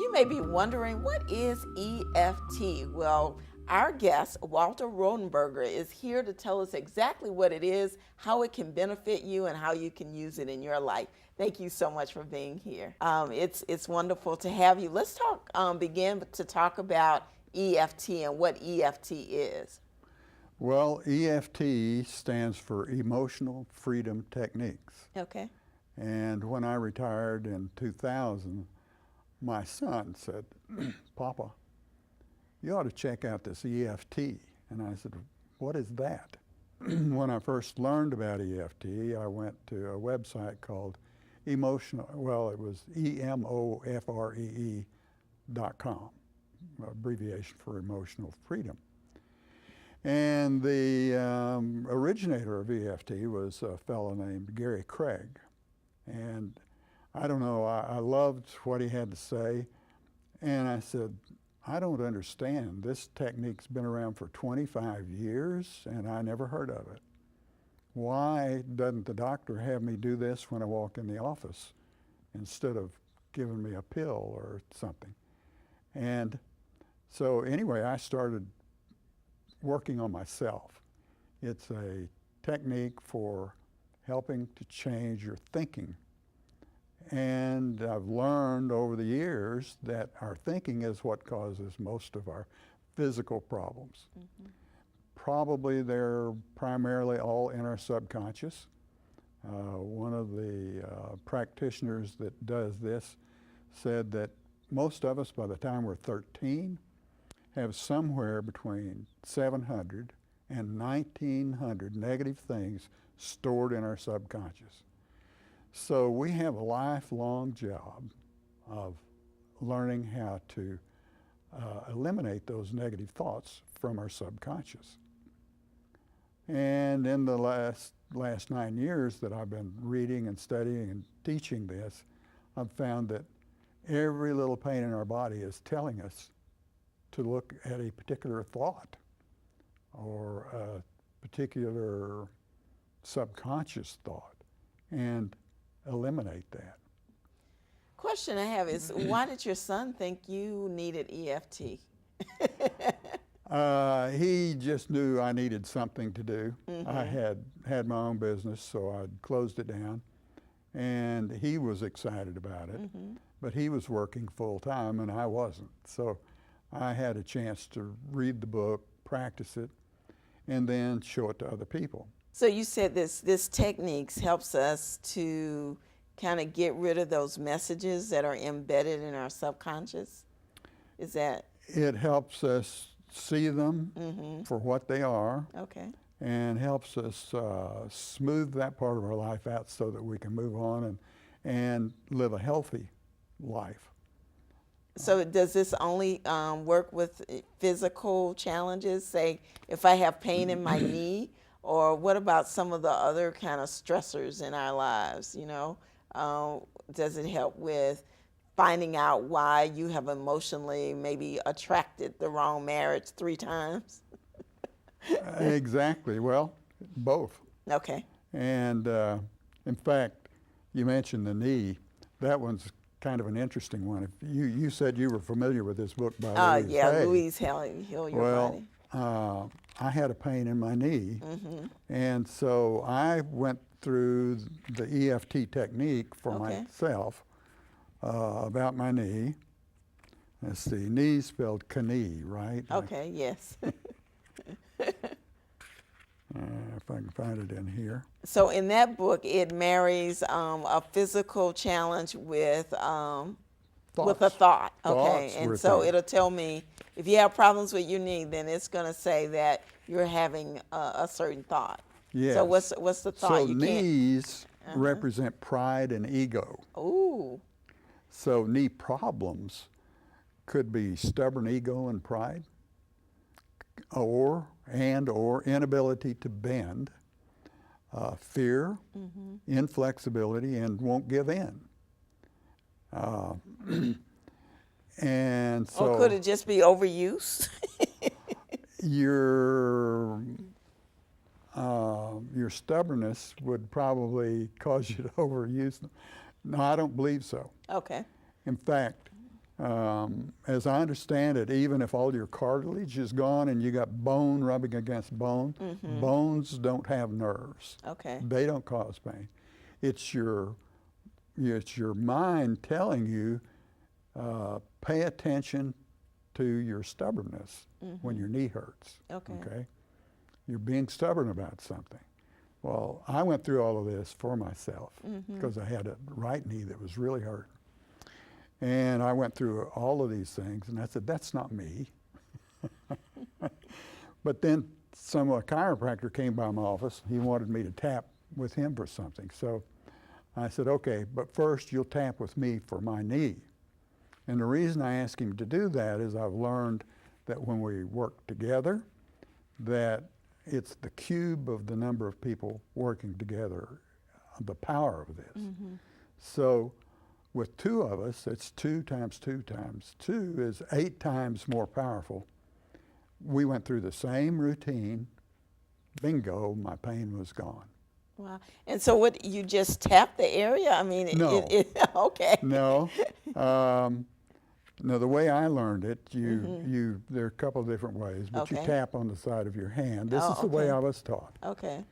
You may be wondering, what is EFT? Well, our guest, Walter Rodenberger, is here to tell us exactly what it is, how it can benefit you, and how you can use it in your life. Thank you so much for being here. It's wonderful to have you. Let's begin to talk about EFT and what EFT is. Well, EFT stands for Emotional Freedom Techniques. Okay. And when I retired in 2000, my son said, "Papa, you ought to check out this EFT." And I said, "What is that?" When I first learned about EFT, I went to a website called EMOFREE.com, abbreviation for Emotional Freedom. And the originator of EFT was a fellow named Gary Craig. And I don't know, I loved what he had to say. And I said, "I don't understand. This technique's been around for 25 years and I never heard of it. Why doesn't the doctor have me do this when I walk in the office instead of giving me a pill or something?" And so anyway, I started working on myself. It's a technique for helping to change your thinking. And I've learned over the years that our thinking is what causes most of our physical problems. Mm-hmm. Probably they're primarily all in our subconscious. One of the practitioners that does this said that most of us, by the time we're 13, have somewhere between 700 and 1,900 negative things stored in our subconscious. So we have a lifelong job of learning how to eliminate those negative thoughts from our subconscious. And in the last 9 years that I've been reading and studying and teaching this, I've found that every little pain in our body is telling us to look at a particular thought or a particular subconscious thought and eliminate that. Question I have is, why did your son think you needed EFT? He just knew I needed something to do. Mm-hmm. I had my own business, so I'd closed it down. And he was excited about it, mm-hmm. but he was working full time and I wasn't. So I had a chance to read the book, practice it, and then show it to other people. So you said this techniques helps us to kind of get rid of those messages that are embedded in our subconscious? Is that? It helps us see them mm-hmm. for what they are. Okay. And helps us smooth that part of our life out so that we can move on and live a healthy life. So does this only work with physical challenges? Say, if I have pain in my knee, or what about some of the other kind of stressors in our lives, you know? Does it help with finding out why you have emotionally maybe attracted the wrong marriage 3 times? Exactly. Well, both. Okay. And in fact, you mentioned the knee. That one's kind of an interesting one. If you said you were familiar with this book by Louise. Yeah, Louise, Heal Your Body. Well, I had a pain in my knee, mm-hmm. and so I went through the EFT technique for myself about my knee. Let's see, knee spelled knee, right? Okay, yes. If I can find it in here. So in that book, it marries a physical challenge with a thought. Okay, and so it'll tell me if you have problems with your knee, then it's going to say that you're having a certain thought. Yes. So what's the thought? So knees represent pride and ego. Ooh. So knee problems could be stubborn ego and pride, or inability to bend, fear, mm-hmm. inflexibility, and won't give in. And so, or could it just be overuse? Your stubbornness would probably cause you to overuse them. No, I don't believe so. Okay. In fact, As I understand it, even if all your cartilage is gone and you got bone rubbing against bone, bones don't have nerves. Okay. They don't cause pain. It's your mind telling you, pay attention to your stubbornness when your knee hurts. Okay. You're being stubborn about something. Well, I went through all of this for myself because I had a right knee that was really hurting. And I went through all of these things, and I said, that's not me. But then a chiropractor came by my office. He wanted me to tap with him for something. So I said, okay, but first you'll tap with me for my knee. And the reason I asked him to do that is I've learned that when we work together, that it's the cube of the number of people working together, the power of this. So with two of us, it's 2 times 2 times 2 is 8 times more powerful. We went through the same routine. Bingo, my pain was gone. Wow. And so what, you just tap the area? I mean, No. Okay. No. No, the way I learned it, there are a couple of different ways, but you Okay. tap on the side of your hand. This Oh, is the way okay. I was taught. Okay.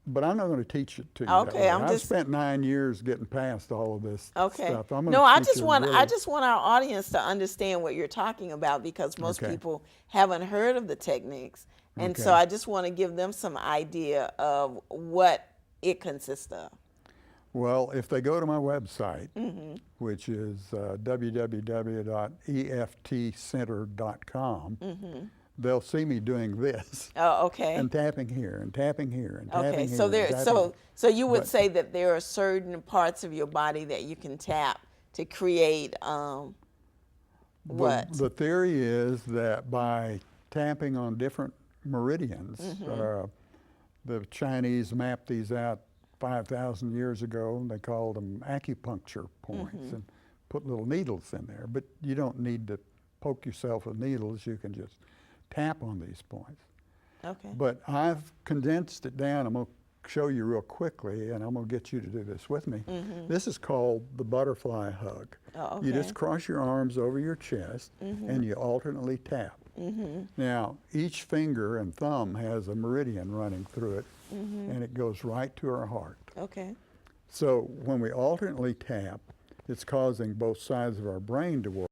But I'm not going to teach it to you. Okay, that way. I'm I've just- spent 9 years getting past all of this Okay. stuff. I'm No, gonna I teach just you want really- I just want our audience to understand what you're talking about, because most Okay. people haven't heard of the techniques. And so Okay. I just want to give them some idea of what it consists of. Well, if they go to my website, which is www.eftcenter.com, they'll see me doing this Oh, okay. and tapping here and tapping here and tapping Okay. here. So and there tapping so you would But- say that there are certain parts of your body that you can tap to create what? The theory is that by tapping on different meridians, the Chinese mapped these out 5,000 years ago, and they called them acupuncture points and put little needles in there. But you don't need to poke yourself with needles. You can just tap on these points. Okay. But I've condensed it down. I'm going to show you real quickly, and I'm going to get you to do this with me. This is called the butterfly hug. Oh, You just okay. cross your arms over your chest, and you alternately tap. Now, each finger and thumb has a meridian running through it, and it goes right to our heart. Okay. So when we alternately tap, it's causing both sides of our brain to work.